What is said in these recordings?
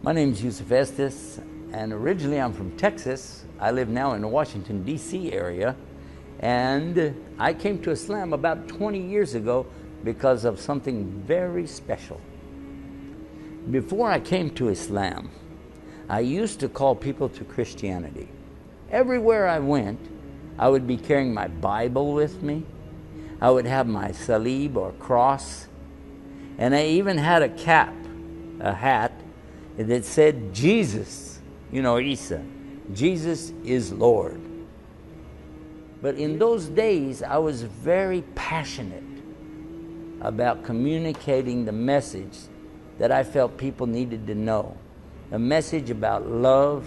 My name is Yusuf Estes, and originally I'm from Texas. I live now in the Washington, D.C. area, and I came to Islam about 20 years ago because of something very special. Before I came to Islam, I used to call people to Christianity. Everywhere I went, I would be carrying my Bible with me. I would have my salib or cross, and I even had a cap, a hat, that said Jesus, Isa, Jesus is Lord. But in those days, I was very passionate about communicating the message that I felt people needed to know. A message about love,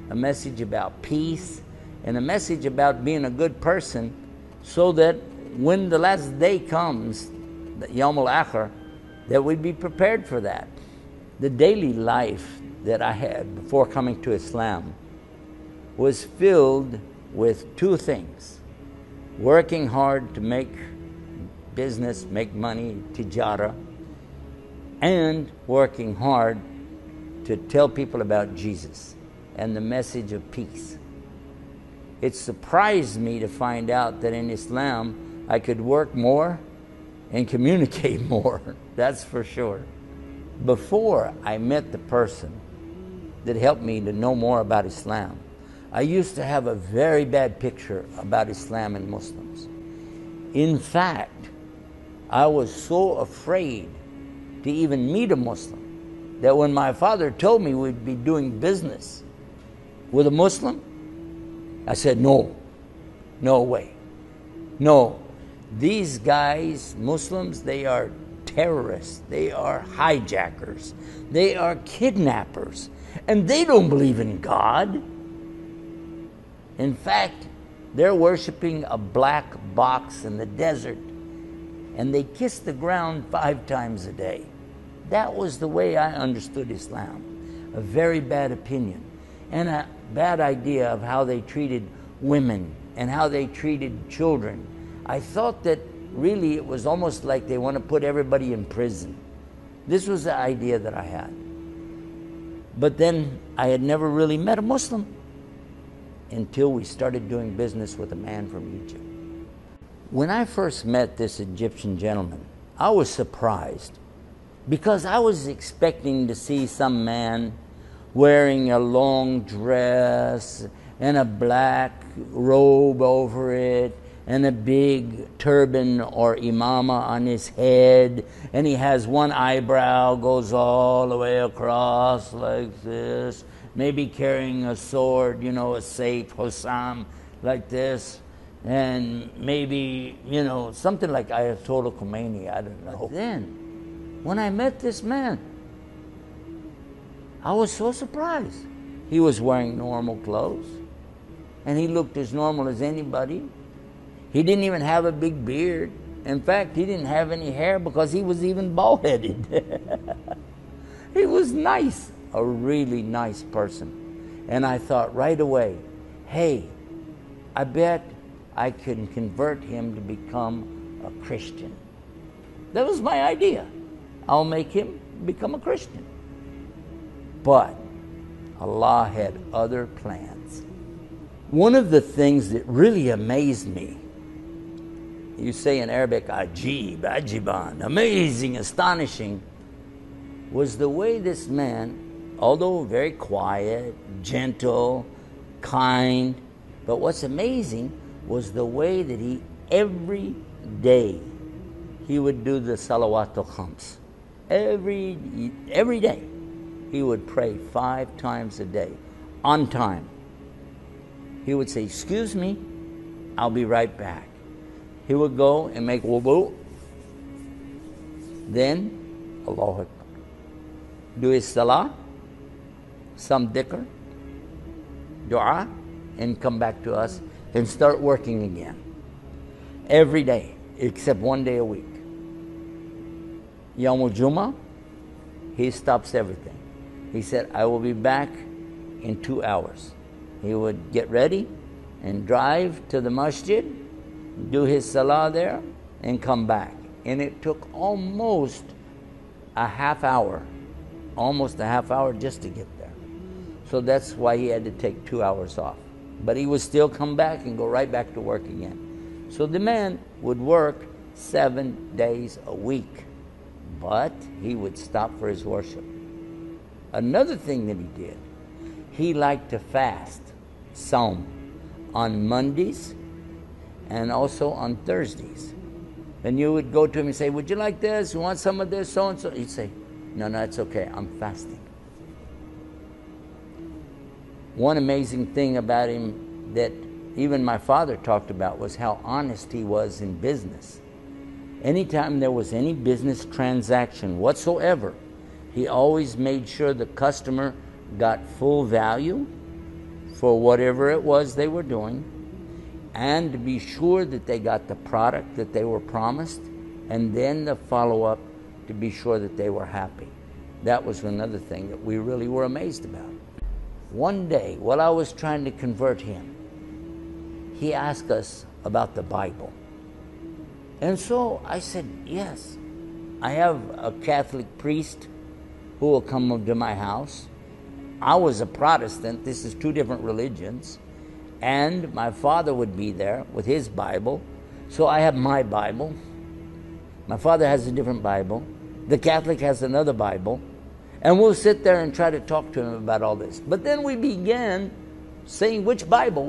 a message about peace, and a message about being a good person, so that when the last day comes, the Yawm al-Akhir, that we'd be prepared for that. The daily life that I had before coming to Islam was filled with two things: working hard to make business, make money, tijara, and working hard to tell people about Jesus and the message of peace. It surprised me to find out that in Islam I could work more and communicate more, that's for sure. Before I met the person that helped me to know more about Islam, I used to have a very bad picture about Islam and Muslims. In fact, I was so afraid to even meet a Muslim that when my father told me we'd be doing business with a Muslim, I said, no way. No, these guys, Muslims, they are terrorists, they are hijackers, they are kidnappers, and they don't believe in God. In fact, they're worshiping a black box in the desert, and they kiss the ground 5 times a day. That was the way I understood Islam. A very bad opinion, and a bad idea of how they treated women and how they treated children. I thought that really it was almost like they want to put everybody in prison. This was the idea that I had. But then I had never really met a Muslim until we started doing business with a man from Egypt. When I first met this Egyptian gentleman, I was surprised because I was expecting to see some man wearing a long dress and a black robe over it and a big turban or imama on his head, and he has one eyebrow goes all the way across like this, maybe carrying a sword, a Saif, Hossam, like this, and maybe, something like Ayatollah Khomeini, I don't know. But then, when I met this man, I was so surprised. He was wearing normal clothes, and he looked as normal as anybody. He didn't even have a big beard. In fact, he didn't have any hair because he was even bald-headed. He was nice, a really nice person. And I thought right away, hey, I bet I can convert him to become a Christian. That was my idea. I'll make him become a Christian. But Allah had other plans. One of the things that really amazed me, you say in Arabic, ajib, ajiban, amazing, astonishing, was the way this man, although very quiet, gentle, kind, but what's amazing was the way that he, every day, he would do the salawatul khams. Every day, he would pray 5 times a day, on time. He would say, excuse me, I'll be right back. He would go and make wudu, then Allahu Akbar, do his salah, some dhikr, dua, and come back to us and start working again. Every day, except 1 day a week. Yawm al-Jum'ah, he stops everything. He said, I will be back in 2 hours. He would get ready and drive to the masjid, do his salah there, and come back. And it took almost a half hour almost a half hour just to get there. So that's why he had to take 2 hours off. But he would still come back and go right back to work again. So the man would work 7 days a week, but he would stop for his worship. Another thing that he did, he liked to fast, Saum, on Mondays and also on Thursdays. And you would go to him and say, would you like this? You want some of this? So and so. He'd say, no, it's okay. I'm fasting. One amazing thing about him that even my father talked about was how honest he was in business. Anytime there was any business transaction whatsoever, he always made sure the customer got full value for whatever it was they were doing, and to be sure that they got the product that they were promised, and then the follow-up to be sure that they were happy. That was another thing that we really were amazed about. One day, while I was trying to convert him, he asked us about the Bible. And so I said, yes, I have a Catholic priest who will come to my house. I was a Protestant. This is two different religions. And my father would be there with his Bible. So I have my Bible. My father has a different Bible. The Catholic has another Bible. And we'll sit there and try to talk to him about all this. But then we began saying, which Bible,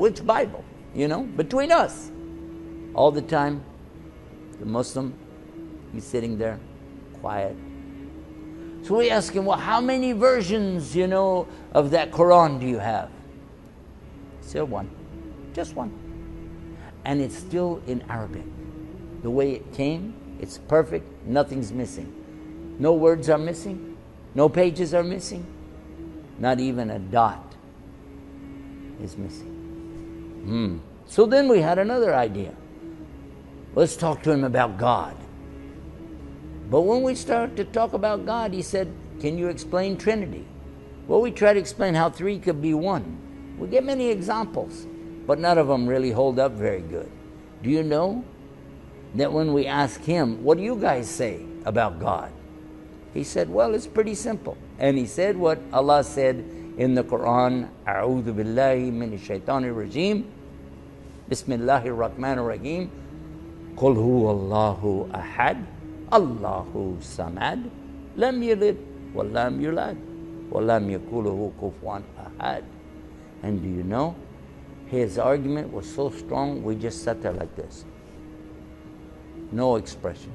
between us. All the time, the Muslim, he's sitting there, quiet. So we ask him, well, how many versions, of that Quran do you have? He said, one. Just one. And it's still in Arabic. The way it came, it's perfect, nothing's missing. No words are missing. No pages are missing. Not even a dot is missing. So then we had another idea. Let's talk to him about God. But when we started to talk about God, he said, can you explain Trinity? Well, we try to explain how three could be one. We get many examples, but none of them really hold up very good. Do you know that when we ask him, what do you guys say about God? He said, well, it's pretty simple. And he said what Allah said in the Quran, A'udhu billahi minash shaitanir rajim, Bismillahirrahmaanirrahiim, Qul huwallahu ahad, Allahu samad, lam yalid, wa lam yulad, wa lam yakuluhu kufuwan ahad. And do you know, his argument was so strong, we just sat there like this. No expression.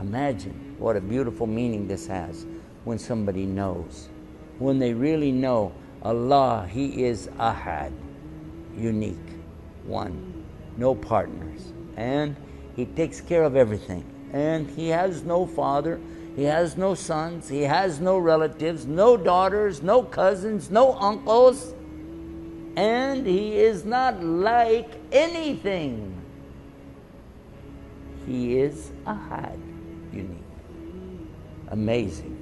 Imagine what a beautiful meaning this has when somebody knows. When they really know Allah, He is Ahad, unique, one, no partners. And He takes care of everything. And He has no father, He has no sons, He has no relatives, no daughters, no cousins, no uncles. And He is not like anything. He is Ahad, unique. Amazing.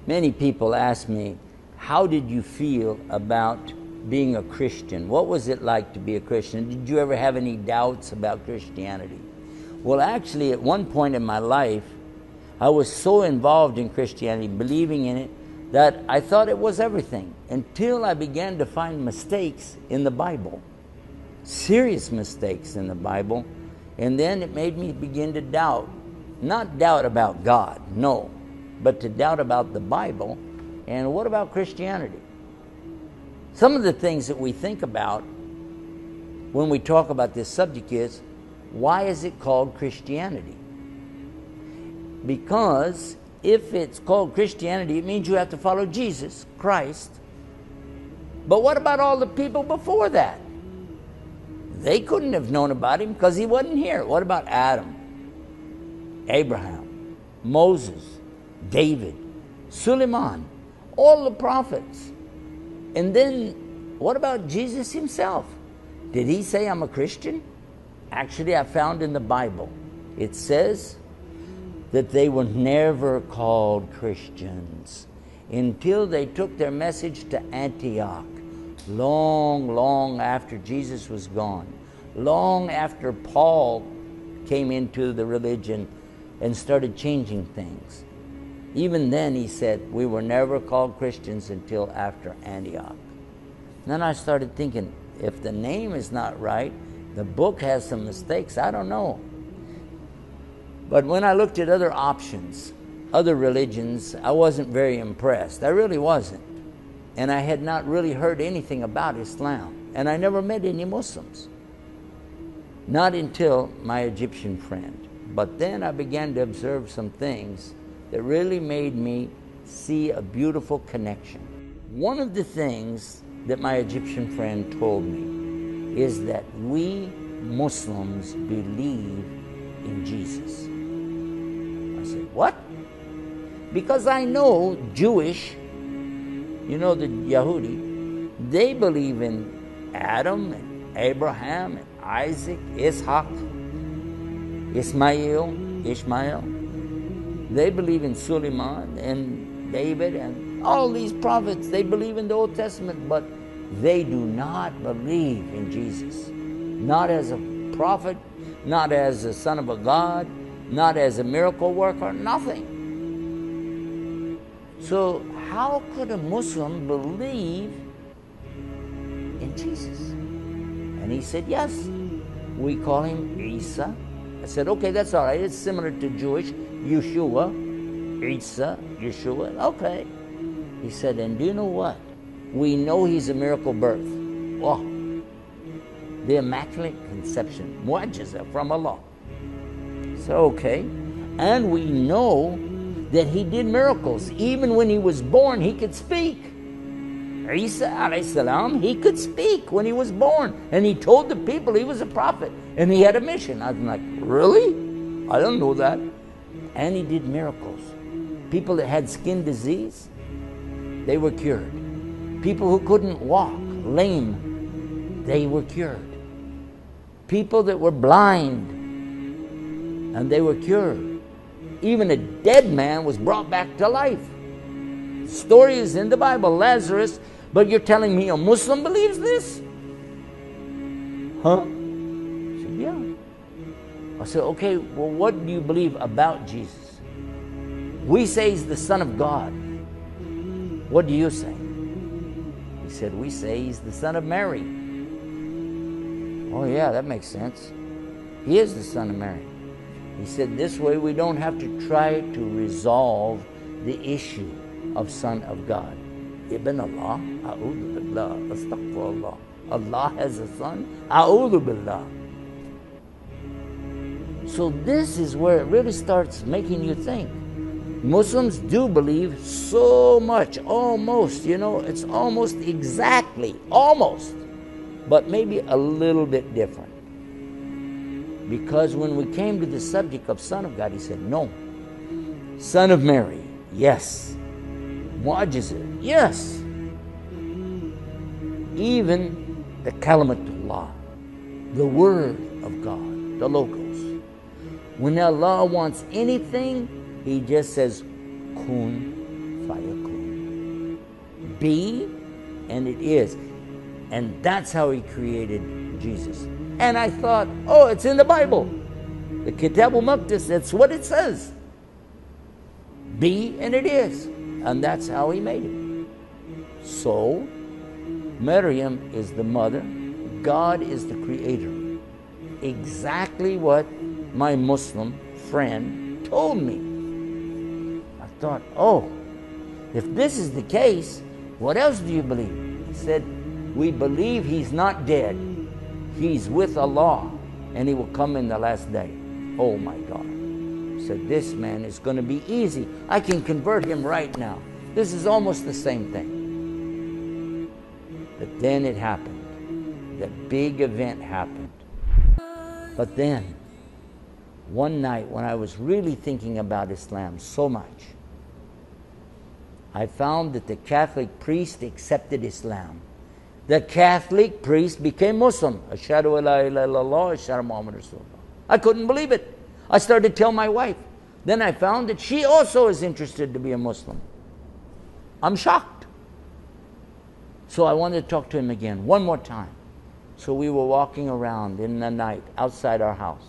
Many people ask me, how did you feel about being a Christian? What was it like to be a Christian? Did you ever have any doubts about Christianity? Well, actually, at one point in my life, I was so involved in Christianity, believing in it, that I thought it was everything, until I began to find mistakes in the Bible. Serious mistakes in the Bible. And then it made me begin to doubt. Not doubt about God, no, but to doubt about the Bible. And what about Christianity? Some of the things that we think about when we talk about this subject is, why is it called Christianity? Because if it's called Christianity, it means you have to follow Jesus, Christ. But what about all the people before that? They couldn't have known about Him because He wasn't here. What about Adam, Abraham, Moses, David, Suleiman, all the prophets? And then what about Jesus Himself? Did He say, I'm a Christian? Actually, I found in the Bible, it says that they were never called Christians until they took their message to Antioch, long after Jesus was gone, long after Paul came into the religion and started changing things. Even then he said, we were never called Christians until after Antioch. Then I started thinking, if the name is not right, the book has some mistakes, I don't know. But when I looked at other options, other religions, I wasn't very impressed. I really wasn't. And I had not really heard anything about Islam. And I never met any Muslims. Not until my Egyptian friend. But then I began to observe some things that really made me see a beautiful connection. One of the things that my Egyptian friend told me is that we Muslims believe in Jesus. I said, what? Because I know Jewish, you know, the Yahudi, they believe in Adam and Abraham and Isaac, Ishaq, Ishmael. They believe in Suleiman and David and all these prophets. They believe in the Old Testament, but they do not believe in Jesus. Not as a prophet, not as a son of a God, not as a miracle worker, nothing. So how could a Muslim believe in Jesus? And he said, yes, we call him Isa. I said, okay, that's all right. It's similar to Jewish, Yeshua, Isa, Yeshua. Okay. He said, and do you know what? We know he's a miracle birth. Oh, the Immaculate Conception, mu'jiza from Allah. So, okay. And we know that he did miracles. Even when he was born, he could speak. Isa alayhi salam, he could speak when he was born. And he told the people he was a prophet. And he had a mission. I was like, really? I don't know that. And he did miracles. People that had skin disease, they were cured. People who couldn't walk, lame, they were cured. People that were blind, and they were cured. Even a dead man was brought back to life. Story is in the Bible, Lazarus, but you're telling me a Muslim believes this? Huh? I said, yeah. I said, okay, well, what do you believe about Jesus? We say he's the Son of God. What do you say? He said, we say he's the Son of Mary. Oh yeah, that makes sense. He is the Son of Mary. He said, this way we don't have to try to resolve the issue of Son of God. Ibn Allah, a'udhu billah, astaghfirullah. Allah has a son, a'udhu billah. So this is where it really starts making you think. Muslims do believe so much, almost, you know, it's almost exactly, almost, but maybe a little bit different. Because when we came to the subject of Son of God, he said, no. Son of Mary, yes. Mu'jiza, yes. Even the Kalimatullah, the Word of God, the Logos. When Allah wants anything, he just says, kun fayakun. Be, and it is. And that's how he created Jesus. And I thought, oh, it's in the Bible. The Kitab al-Maqdis, that's what it says. Be, and it is. And that's how he made it. So, Maryam is the mother. God is the creator. Exactly what my Muslim friend told me. I thought, oh, if this is the case, what else do you believe? He said, we believe he's not dead. He's with Allah, and he will come in the last day. Oh my God. He said, this man is going to be easy. I can convert him right now. This is almost the same thing. But then it happened. The big event happened. But then, one night when I was really thinking about Islam so much, I found that the Catholic priest accepted Islam. The Catholic priest became Muslim. Ashhadu an la ilaha illallah, ashhadu Muhammad Rasulullah. I couldn't believe it. I started to tell my wife. Then I found that she also is interested to be a Muslim. I'm shocked. So I wanted to talk to him again, one more time. So we were walking around in the night outside our house.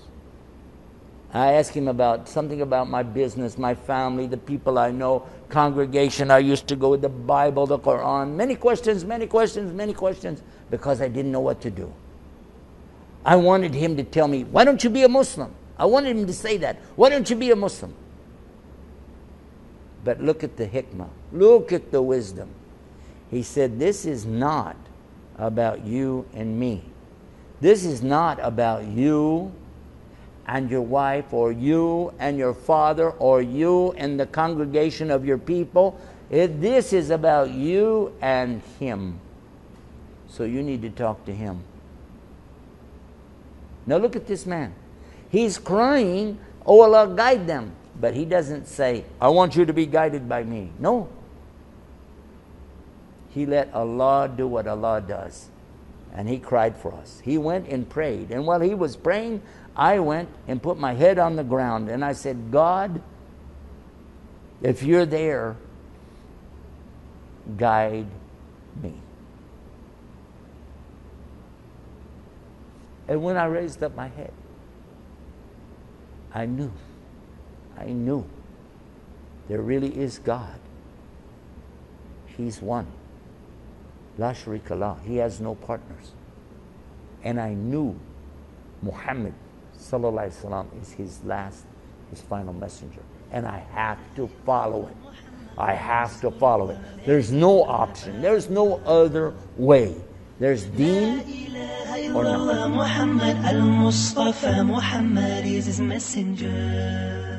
I ask him about something about my business, my family, the people I know, congregation I used to go with, the Bible, the Quran. Many questions, because I didn't know what to do. I wanted him to tell me, why don't you be a Muslim? I wanted him to say that. Why don't you be a Muslim? But look at the hikmah. Look at the wisdom. He said, this is not about you and me. This is not about you and your wife, or you and your father, or you and the congregation of your people. This is about you and him. So you need to talk to him. Now look at this man. He's crying, oh Allah, guide them. But he doesn't say, I want you to be guided by me. No. He let Allah do what Allah does. And he cried for us. He went and prayed. And while he was praying, I went and put my head on the ground. And I said, God, if you're there, guide me. And when I raised up my head, I knew there really is God. He's one. La sharika lah. He has no partners. And I knew Muhammad sallallahu alaihi wasallam is his final messenger. And I have to follow it. I have to follow it. There's no option. There's no other way. There's deen or nothing. Muhammad al-Mustafa, Muhammad is his messenger.